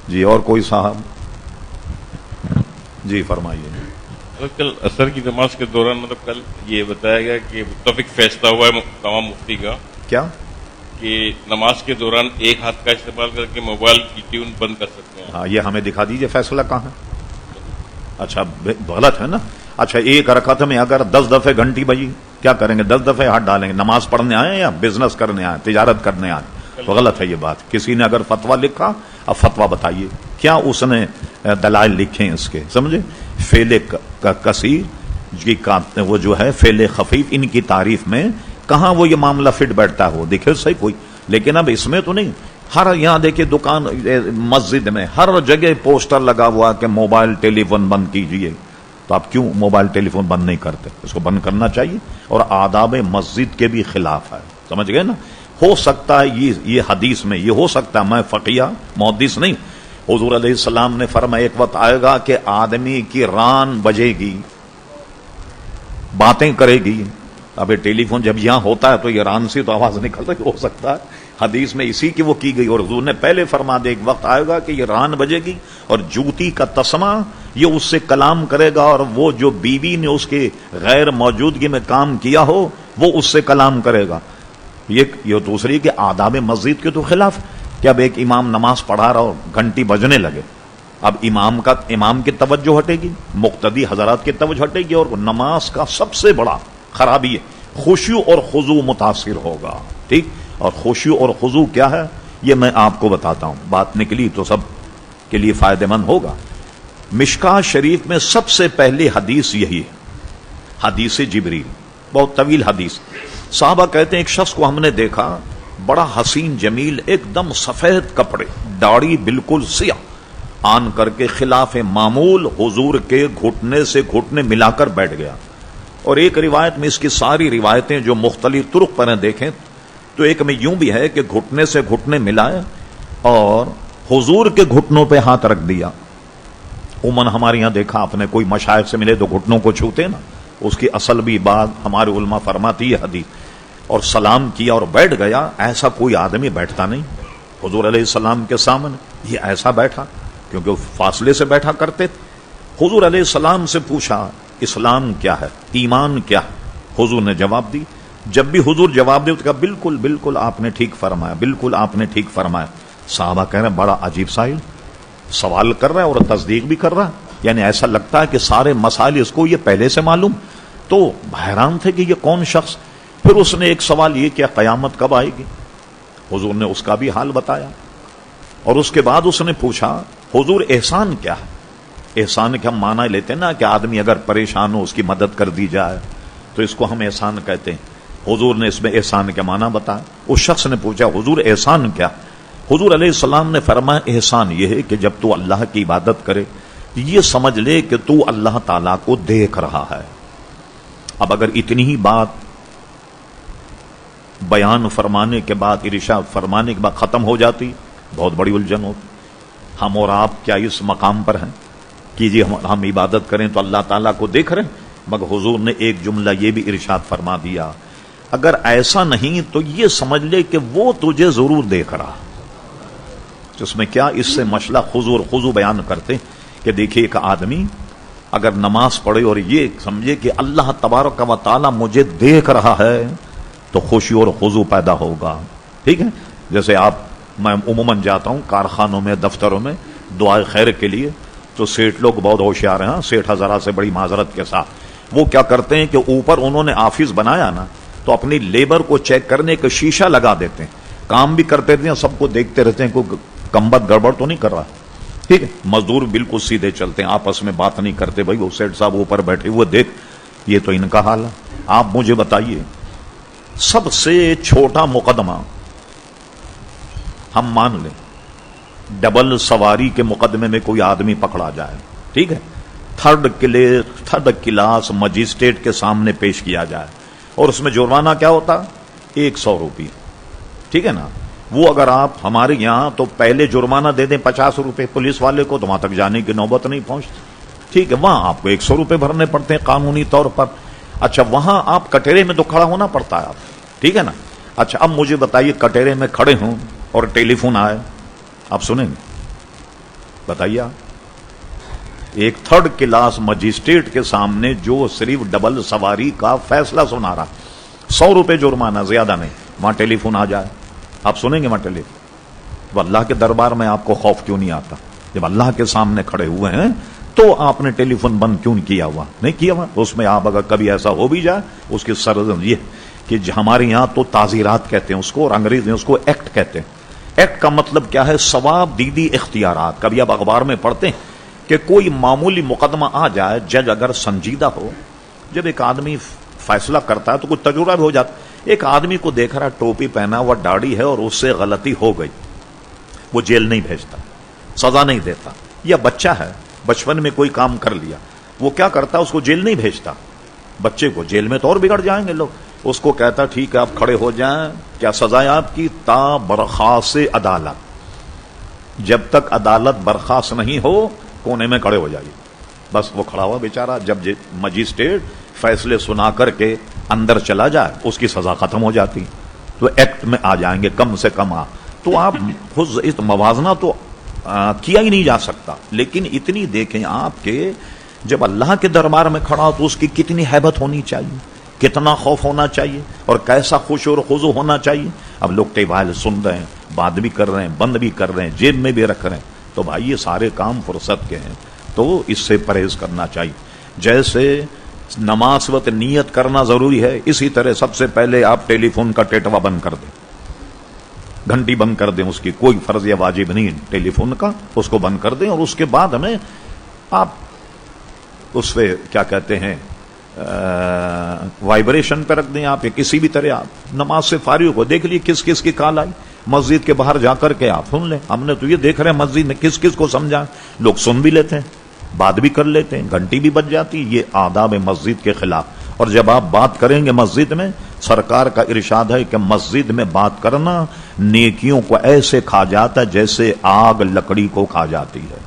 جی اور کوئی صاحب؟ جی فرمائیے. کل عصر کی نماز کے دوران کل یہ بتایا گیا کہ متفق فیصلہ ہوا ہے تمام مفتی کا کیا کہ نماز کے دوران ایک ہاتھ کا استعمال کر کے موبائل کی ٹیون بند کر سکتے ہیں. ہاں یہ ہمیں دکھا دیجئے فیصلہ کہاں ہے. اچھا غلط ہے نا. اچھا ایک رکعت میں اگر 10 دفعے گھنٹی بجی کیا کریں گے؟ 10 دفعے ہاتھ ڈالیں گے. نماز پڑھنے آئے یا بزنس کرنے آئے, تجارت کرنے آئے؟ تو غلط ہے یہ بات. کسی نے اگر فتویٰ لکھا, اب فتویٰ بتائیے کیا اس نے دلائل لکھے ہیں اس کے, سمجھے. فعل کثیر جی کا وہ جو ہے فعل خفیف, ان کی تعریف میں کہاں وہ یہ معاملہ فٹ بیٹھتا ہے, وہ دیکھے صحیح کوئی. لیکن اب اس میں تو نہیں. ہر یہاں دیکھیے دکان مسجد میں ہر جگہ پوسٹر لگا ہوا کہ موبائل ٹیلی فون بند کیجیے. تو آپ کیوں موبائل ٹیلی فون بند نہیں کرتے؟ اس کو بند کرنا چاہیے, اور آداب مسجد کے بھی خلاف ہے, سمجھ گئے نا. ہو سکتا ہے یہ حدیث میں یہ ہو سکتا ہے, میں فقیہ محدث نہیں. حضور علیہ السلام نے فرمایا ایک وقت آئے گا کہ آدمی کی ران بجے گی, باتیں کرے گی. اب ٹیلی فون جب یہاں ہوتا ہے تو یہ ران سے تو آواز نکل رہی ہو سکتا ہے. حدیث میں اسی کی وہ کی گئی, اور حضور نے پہلے فرما دے ایک وقت آئے گا کہ یہ ران بجے گی اور جوتی کا تسمہ یہ اس سے کلام کرے گا, اور وہ جو بیوی نے اس کے غیر موجودگی میں کام کیا ہو وہ اس سے کلام کرے گا. یہ دوسری کہ آداب مسجد کے تو خلاف. کہ اب ایک امام نماز پڑھا رہا اور گھنٹی بجنے لگے, اب امام کی توجہ ہٹے گی, مقتدی حضرات کی توجہ ہٹے گی, اور نماز کا سب سے بڑا خرابی ہے خشوع اور خضوع متاثر ہوگا. ٹھیک, اور خشوع اور خضوع کیا ہے یہ میں آپ کو بتاتا ہوں, بات نکلی تو سب کے لیے فائدہ مند ہوگا. مشکاہ شریف میں سب سے پہلی حدیث یہی ہے, حدیث جبریل, بہت طویل حدیث. صحابہ کہتے ہیں ایک شخص کو ہم نے دیکھا, بڑا حسین جمیل, ایک دم سفید کپڑے, داڑھی بالکل سیاہ, آن کر کے خلاف معمول حضور کے گھٹنے سے گھٹنے ملا کر بیٹھ گیا. اور ایک روایت میں, اس کی ساری روایتیں جو مختلف طرق پر ہیں دیکھیں تو ایک میں یوں بھی ہے کہ گھٹنے سے گھٹنے ملائے اور حضور کے گھٹنوں پہ ہاتھ رکھ دیا. عموماً ہمارے یہاں دیکھا آپ نے کوئی مشائخ سے ملے تو گھٹنوں کو چھوتے نا, اس کی اصل بھی بات ہمارے علماء فرماتی ہے حدیث. اور سلام کیا اور بیٹھ گیا. ایسا کوئی آدمی بیٹھتا نہیں حضور علیہ السلام کے سامنے, یہ ایسا بیٹھا کیونکہ وہ فاصلے سے بیٹھا کرتے تھے. حضور علیہ السلام سے پوچھا اسلام کیا ہے, ایمان کیا ہے؟ حضور نے جواب دی. جب بھی حضور جواب دے تو کہا بالکل بالکل آپ نے ٹھیک فرمایا, بالکل آپ نے ٹھیک فرمایا. صحابہ کہہ رہے ہیں بڑا عجیب سوال کر رہا ہے اور تصدیق بھی کر رہا ہے, یعنی ایسا لگتا ہے کہ سارے مسائل اس کو یہ پہلے سے معلوم. تو حیران تھے کہ یہ کون شخص. پھر اس نے ایک سوال یہ کیا قیامت کب آئے گی؟ حضور نے اس کا بھی حال بتایا. اور اس کے بعد اس نے پوچھا حضور احسان کیا ہے؟ احسان کے ہم معنی لیتے ہیں نا کہ آدمی اگر پریشان ہو اس کی مدد کر دی جائے تو اس کو ہم احسان کہتے ہیں. حضور نے اس میں احسان کے معنی بتایا. اس شخص نے پوچھا حضور احسان کیا؟ حضور علیہ السلام نے فرمایا احسان یہ ہے کہ جب تو اللہ کی عبادت کرے یہ سمجھ لے کہ تو اللہ تعالیٰ کو دیکھ رہا ہے. اب اگر اتنی ہی بات بیان فرمانے کے بعد, ارشاد فرمانے کے بعد ختم ہو جاتی, بہت بڑی الجھن ہوتی. ہم اور آپ کیا اس مقام پر ہیں کہ جی ہم عبادت کریں تو اللہ تعالیٰ کو دیکھ رہے ہیں؟ مگر حضور نے ایک جملہ یہ بھی ارشاد فرما دیا, اگر ایسا نہیں تو یہ سمجھ لے کہ وہ تجھے ضرور دیکھ رہا. اس میں کیا, اس سے مسئلہ خضوع بیان کرتے کہ دیکھیے ایک آدمی اگر نماز پڑھے اور یہ سمجھے کہ اللہ تبارک و تعالیٰ مجھے دیکھ رہا ہے تو خوشی اور خضوع پیدا ہوگا. ٹھیک ہے, جیسے میں عموماً جاتا ہوں کارخانوں میں, دفتروں میں دعائے خیر کے لیے, تو سیٹ لوگ بہت ہوشیار ہیں, سیٹ حضرات سے بڑی معذرت کے ساتھ, وہ کیا کرتے ہیں کہ اوپر انہوں نے آفس بنایا نا تو اپنی لیبر کو چیک کرنے کا شیشہ لگا دیتے ہیں, کام بھی کرتے رہتے ہیں, سب کو دیکھتے رہتے ہیں کوئی کمبد گڑبڑ تو نہیں کر رہا. ٹھیک ہے, مزدور بالکل سیدھے چلتے ہیں, آپس میں بات نہیں کرتے, بھائی وہ سیٹ صاحب اوپر بیٹھے ہوئے دیکھ. یہ تو ان کا حال ہے. آپ مجھے بتائیے سب سے چھوٹا مقدمہ ہم مان لیں, ڈبل سواری کے مقدمے میں کوئی آدمی پکڑا جائے, ٹھیک ہے, تھرڈ کلاس مجسٹریٹ کے سامنے پیش کیا جائے اور اس میں جرمانہ کیا ہوتا 100 روپے. ٹھیک ہے نا, وہ اگر آپ ہمارے یہاں تو پہلے جرمانہ دے دیں 50 روپے پولیس والے کو تو وہاں تک جانے کی نوبت نہیں پہنچتی. ٹھیک ہے, وہاں آپ کو 100 روپے بھرنے پڑتے ہیں قانونی طور پر. اچھا وہاں آپ کٹہرے میں تو کھڑا ہونا پڑتا ہے آپ, ٹھیک ہے نا. اچھا اب مجھے بتائیے کٹہرے میں کھڑے ہوں اور ٹیلی فون آئے, آپ سنیں گے؟ بتائیے آپ، ایک تھرڈ کلاس مجسٹریٹ کے سامنے جو صرف ڈبل سواری کا فیصلہ سنا رہا، 100 روپے جرمانہ، زیادہ نہیں، وہاں ٹیلی فون آ جائے، آپ سنیں گے وہاں ٹیلی فون؟ وہ اللہ کے دربار میں آپ کو خوف کیوں نہیں آتا؟ جب اللہ کے سامنے کھڑے ہوئے ہیں تو آپ نے ٹیلی فون بند کیوں نہیں کیا ہوا؟ نہیں کیا ہوا، اس میں آپ اگر کبھی ایسا ہو بھی جائے، اس کی سرزد یہ کہ ہمارے یہاں تو تعزیرات کہتے ہیں اس کو، اور انگریز میں اس کو ایکٹ کہتے ہیں۔ ایکٹ کا مطلب کیا ہے؟ ثواب دیدی اختیارات۔ کبھی آپ اخبار میں پڑھتے ہیں کہ کوئی معمولی مقدمہ آ جائے، جج اگر سنجیدہ ہو، جب ایک آدمی فیصلہ کرتا ہے تو کچھ تجربہ بھی ہو جاتا، ایک آدمی کو دیکھ رہا ٹوپی پہنا ہوا، داڑھی ہے، اور اس سے غلطی ہو گئی، وہ جیل نہیں بھیجتا، سزا نہیں دیتا۔ یا بچہ ہے، بچپن میں کوئی کام کر لیا، وہ کیا کرتا، اس کو جیل نہیں بھیجتا، بچے کو جیل میں تو اور بگڑ جائیں گے لوگ، اس کو کہتا ٹھیک ہے آپ کھڑے ہو جائیں، کیا سزا ہے آپ کی؟ تا برخاست عدالت، جب تک عدالت برخاست نہیں ہو کونے میں کھڑے ہو جائیے۔ بس وہ کھڑا ہوا بیچارہ، جب مجسٹریٹ فیصلے سنا کر کے اندر چلا جائے اس کی سزا ختم ہو جاتی، تو ایکٹ میں آ جائیں گے کم سے کم۔ تو آپ خود اس موازنہ تو کیا ہی نہیں جا سکتا، لیکن اتنی دیکھیں آپ کے جب اللہ کے دربار میں کھڑا ہو تو اس کی کتنی ہیبت ہونی چاہیے، کتنا خوف ہونا چاہیے، اور کیسا خشوع اور خضوع ہونا چاہیے۔ اب لوگ ٹیبل سن رہے ہیں، بات بھی کر رہے ہیں، بند بھی کر رہے ہیں، جیب میں بھی رکھ رہے ہیں، تو بھائی یہ سارے کام فرصت کے ہیں، تو اس سے پرہیز کرنا چاہیے۔ جیسے نماز وقت نیت کرنا ضروری ہے، اسی طرح سب سے پہلے آپ ٹیلی فون کا ٹیٹوا بند کر دیں، گھنٹی بند کر دیں، اس کی کوئی فرض یا واجب نہیں ٹیلی فون کا، اس کو بند کر دیں، اور اس کے بعد ہمیں آپ اس پہ کیا کہتے ہیں وائبریشن پہ رکھ دیں، آپ کسی بھی طرح آپ نماز سے فارغ ہو، دیکھ لیے کس کس کی کال آئی، مسجد کے باہر جا کر کے آپ سن لیں۔ ہم نے تو یہ دیکھ رہے ہیں مسجد میں کس کس کو سمجھا، لوگ سن بھی لیتے ہیں، بات بھی کر لیتے ہیں، گھنٹی بھی بج جاتی، یہ آداب مسجد کے خلاف۔ اور جب آپ بات کریں گے مسجد میں، سرکار کا ارشاد ہے کہ مسجد میں بات کرنا نیکیوں کو ایسے کھا جاتا ہے جیسے آگ لکڑی کو کھا جاتی ہے،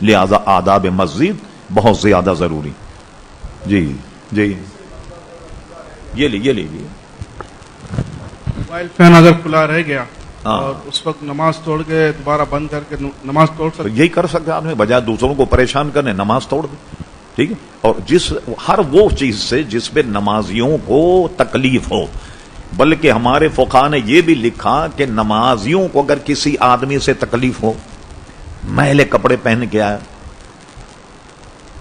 لہذا آداب مسجد بہت زیادہ ضروری۔ جی جی، یہ لیجیے موبائل فین اگر کھلا رہ گیا اور اس وقت نماز توڑ کے دوبارہ بند کر کے نماز توڑ تو سکتے؟ یہی کر سکتے آدمی، بجائے دوسروں کو پریشان کرنے نماز توڑ دے، ٹھیک ہے۔ اور ہر وہ چیز سے جس پہ نمازیوں کو تکلیف ہو، بلکہ ہمارے فقہا نے یہ بھی لکھا کہ نمازیوں کو اگر کسی آدمی سے تکلیف ہو، میلے کپڑے پہن کے آئے،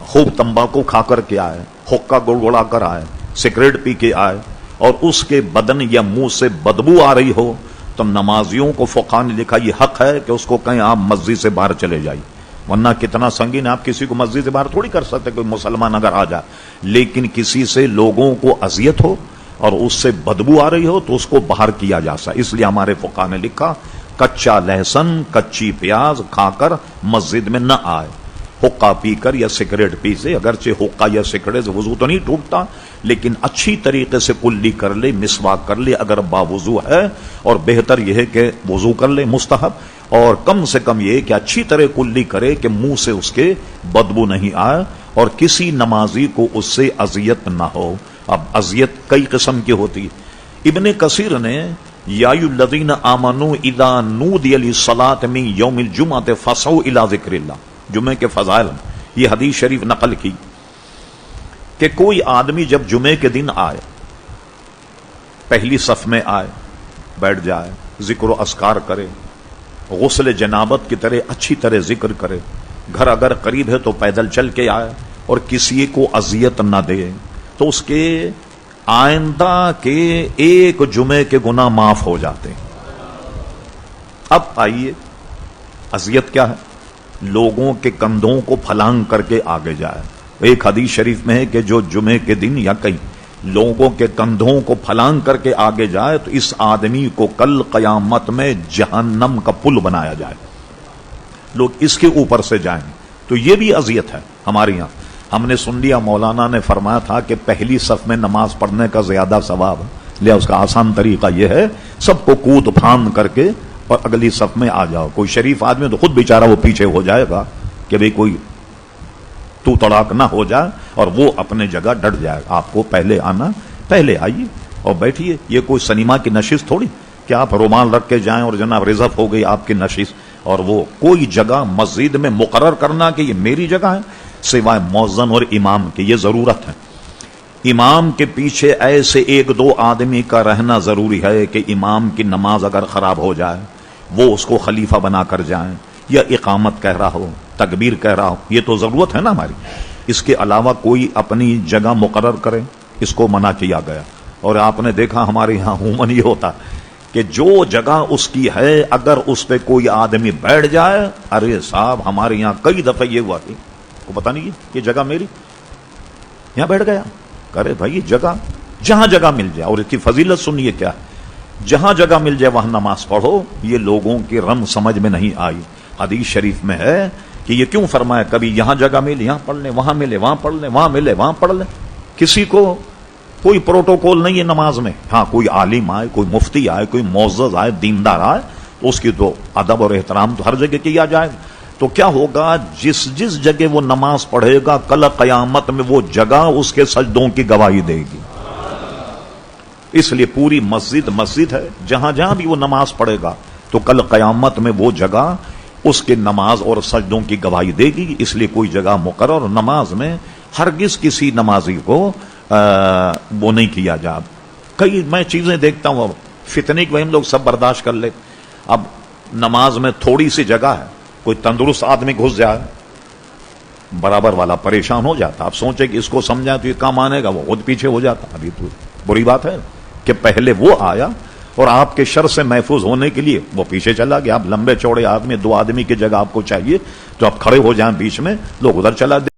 خوب تمباکو کھا کر کے آئے، حقہ گڑگڑا کر آئے، سگریٹ پی کے آئے، اور اس کے بدن یا منہ سے بدبو آ رہی ہو، تو نمازیوں کو فقہا نے لکھا یہ حق ہے کہ اس کو کہیں آپ مسجد سے باہر چلے جائیے، ورنہ کتنا سنگین، آپ کسی کو مسجد سے باہر تھوڑی کر سکتے، کوئی مسلمان اگر آ جائے، لیکن کسی سے لوگوں کو اذیت ہو اور اس سے بدبو آ رہی ہو تو اس کو باہر کیا جا سکتا۔ اس لیے ہمارے فقہا نے لکھا کچا لہسن کچی پیاز کھا کر مسجد میں نہ آئے، حقہ پی کر یا سگریٹ پی سے، اگرچہ حقہ یا سگریٹ سے وضو تو نہیں ٹوٹتا، لیکن اچھی طریقے سے کلی کر لے، مسواک کر لے اگر باوضو ہے، اور بہتر یہ ہے کہ وضو کر لے مستحب، اور کم سے کم یہ کہ اچھی طرح کلی کرے کہ منہ سے اس کے بدبو نہیں آئے، اور کسی نمازی کو اس سے اذیت نہ ہو۔ اب اذیت کئی قسم کی ہوتی، ابن کثیر نے یا الذین آمنوا اذا نودی للصلاۃ من یوم الجمعۃ فاسعوا الی ذکر اللہ، جمعے کے فضائل یہ حدیث شریف نقل کی کہ کوئی آدمی جب جمعے کے دن آئے، پہلی صف میں آئے، بیٹھ جائے، ذکر و اذکار کرے، غسل جنابت کی طرح اچھی طرح ذکر کرے، گھر اگر قریب ہے تو پیدل چل کے آئے، اور کسی کو اذیت نہ دے، تو اس کے آئندہ کے ایک جمعے کے گناہ معاف ہو جاتے ہیں۔ اب آئیے، اذیت کیا ہے؟ لوگوں کے کندھوں کو پھلانگ کر کے آگے جائے۔ ایک حدیث شریف میں ہے کہ جو جمعے کے دن یا کہیں لوگوں کے کندھوں کو پھلانگ کر کے آگے جائے تو اس آدمی کو کل قیامت میں جہنم کا پل بنایا جائے، لوگ اس کے اوپر سے جائیں، تو یہ بھی اذیت ہے ہمارے یہاں۔ ہم نے سن لیا مولانا نے فرمایا تھا کہ پہلی صف میں نماز پڑھنے کا زیادہ ثواب ہے، لیا اس کا آسان طریقہ یہ ہے سب کو کود پھاند کر کے اور اگلی صف میں آ جاؤ۔ کوئی شریف آدمی تو خود بیچارہ وہ پیچھے ہو جائے گا کہ بھئی کوئی تو تڑاک نہ ہو جائے، اور وہ اپنے جگہ ڈٹ جائے، آپ کو پہلے آنا، پہلے آئیے اور بیٹھیے۔ یہ کوئی سنیما کی نشست تھوڑی کہ آپ رومال رکھ کے جائیں اور جناب ریزرو ہو گئی آپ کی نشست، اور وہ کوئی جگہ مسجد میں مقرر کرنا کہ یہ میری جگہ ہے سوائے مؤذن اور امام کی، یہ ضرورت ہے۔ امام کے پیچھے ایسے ایک دو آدمی کا رہنا ضروری ہے کہ امام کی نماز اگر خراب ہو جائے وہ اس کو خلیفہ بنا کر جائیں، یا اقامت کہہ رہا ہو، تکبیر کہہ رہا ہو، یہ تو ضرورت ہے نا ہماری۔ اس کے علاوہ کوئی اپنی جگہ مقرر کرے، اس کو منع کیا گیا۔ اور آپ نے دیکھا ہمارے یہاں عموماً یہ ہوتا کہ جو جگہ اس کی ہے اگر اس پہ کوئی آدمی بیٹھ جائے، ارے صاحب ہمارے یہاں کئی دفعہ یہ ہوا کہ کو پتا نہیں یہ جگہ میری، یہاں بیٹھ گیا۔ کرے بھائی جگہ جہاں جگہ مل جائے، اور اس کی فضیلت سنیے کیا ہے، جہاں جگہ مل جائے وہاں نماز پڑھو۔ یہ لوگوں کی رم سمجھ میں نہیں آئی۔ حدیث شریف میں ہے کہ یہ کیوں فرمایا، کبھی یہاں جگہ مل یہاں پڑھ لیں، وہاں ملے وہاں پڑھ لیں، وہاں ملے وہاں پڑھ لیں۔ کسی کو کوئی پروٹوکول نہیں ہے نماز میں۔ ہاں کوئی عالم آئے، کوئی مفتی آئے، کوئی معزز آئے، دیندار آئے تو اس کی تو ادب اور احترام تو ہر جگہ کیا جائے گا۔ تو کیا ہوگا، جس جس جگہ وہ نماز پڑھے گا کل قیامت میں وہ جگہ اس کے سجدوں کی گواہی دے گی۔ اس لیے پوری مسجد مسجد ہے، جہاں جہاں بھی وہ نماز پڑھے گا تو کل قیامت میں وہ جگہ اس کے نماز اور سجدوں کی گواہی دے گی۔ اس لیے کوئی جگہ مقرر نماز میں ہرگز کسی نمازی کو وہ نہیں کیا جا۔ کئی میں چیزیں دیکھتا ہوں، فتنے کی ہم لوگ سب برداشت کر لے۔ اب نماز میں تھوڑی سی جگہ ہے، کوئی تندرست آدمی گھس جائے، برابر والا پریشان ہو جاتا۔ آپ سوچیں کہ اس کو سمجھا تو یہ کام آنے گا، وہ خود پیچھے ہو جاتا۔ ابھی تو بری بات ہے کہ پہلے وہ آیا اور آپ کے شر سے محفوظ ہونے کے لیے وہ پیچھے چلا گیا۔ آپ لمبے چوڑے آدمی، دو آدمی کی جگہ آپ کو چاہیے تو آپ کھڑے ہو جائیں بیچ میں، لوگ ادھر چلا دیں۔